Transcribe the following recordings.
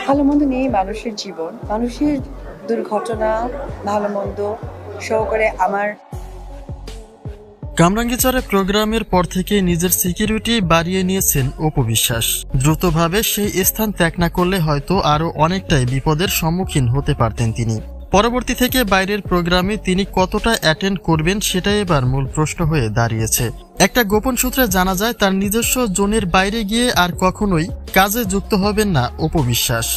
ভালো মন্দ নিয়ে মানুষের জীবন, মানুষের দুর্ঘটনা, ভালো মন্দ সহকারে আমার। কামরাঙ্গীরচরে প্রোগ্রামের পর থেকে নিজের সিকিউরিটি বাড়িয়ে নিয়েছেন অপু বিশ্বাস। দ্রুতভাবে সেই স্থান ত্যাগ না করলে হয়তো আরও অনেকটাই বিপদের সম্মুখীন হতে পারতেন তিনি। পরবর্তী থেকে বাইরের প্রোগ্রামে তিনি কতটা অ্যাটেন্ড করবেন সেটাই এবার মূল প্রশ্ন হয়ে দাঁড়িয়েছে। একটা গোপন সূত্রে জানা যায় তার নিজস্ব জোনের বাইরে গিয়ে আর কখনোই কাজে যুক্ত হবেন না অপু বিশ্বাস।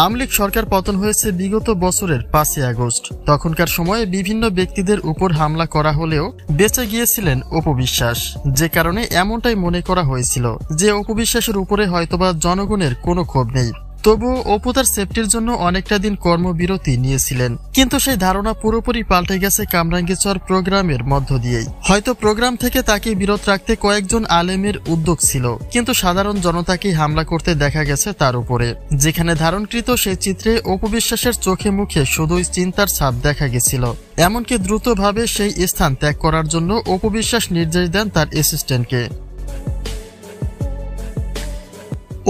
আওয়ামী লীগ সরকার পতন হয়েছে বিগত বছরের 5ই আগস্ট। তখনকার সময়ে বিভিন্ন ব্যক্তিদের উপর হামলা করা হলেও বেঁচে গিয়েছিলেন অপু বিশ্বাস, যে কারণে এমনটাই মনে করা হয়েছিল যে অপু বিশ্বাসের উপরে হয়তোবা জনগণের কোনো ক্ষোভ নেই। তবুও অপু তার সেফটির জন্য অনেকটা দিন কর্মবিরতি নিয়েছিলেন, কিন্তু সেই ধারণা পুরোপুরি পাল্টে গেছে কামরাঙ্গীরচর প্রোগ্রামের মধ্য দিয়েই। হয়তো প্রোগ্রাম থেকে তাকে বিরত রাখতে কয়েকজন আলেমের উদ্যোগ ছিল, কিন্তু সাধারণ জনতাকে হামলা করতে দেখা গেছে তার উপরে। যেখানে ধারণকৃত সেই চিত্রে অপু বিশ্বাসের চোখে মুখে শুধুই চিন্তার ছাপ দেখা গেছিল। এমনকি দ্রুতভাবে সেই স্থান ত্যাগ করার জন্য অপু বিশ্বাস নির্দেশ দেন তার অ্যাসিস্ট্যান্টকে।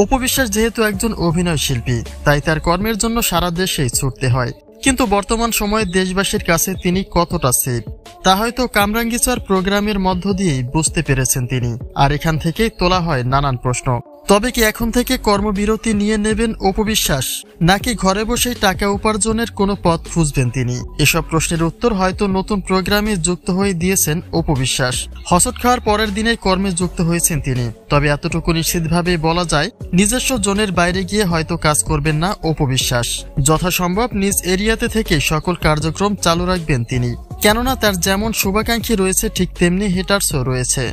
অপু বিশ্বাস যেহেতু একজন অভিনয় শিল্পী, তাই তার কর্মের জন্য সারা দেশেই ছুটতে হয়। কিন্তু বর্তমান সময়ে দেশবাসীর কাছে তিনি কতটা সেফ তা হয়তো কামরাঙ্গীরচর প্রোগ্রামের মধ্য দিয়েই বুঝতে পেরেছেন তিনি। আর এখান থেকেই তোলা হয় নানান প্রশ্ন। তবে কি এখন থেকে কর্মবিরতি নিয়ে নেবেন অপু বিশ্বাস, নাকি ঘরে বসেই টাকা উপার্জনের কোনো পথ খুঁজবেন তিনি? এসব প্রশ্নের উত্তর হয়তো নতুন প্রোগ্রামে যুক্ত হয়ে দিয়েছেন অপু বিশ্বাস। হসট খাওয়ার পরের দিনেই কর্মে যুক্ত হয়েছেন তিনি। তবে এতটুকু নিশ্চিতভাবে বলা যায়, নিজস্ব জোনের বাইরে গিয়ে হয়তো কাজ করবেন না অপু বিশ্বাস। যথাসম্ভব নিজ এরিয়াতে থেকে সকল কার্যক্রম চালু রাখবেন তিনি, কেননা তার যেমন শুভাকাঙ্ক্ষী রয়েছে ঠিক তেমনি হেটার্সও রয়েছে।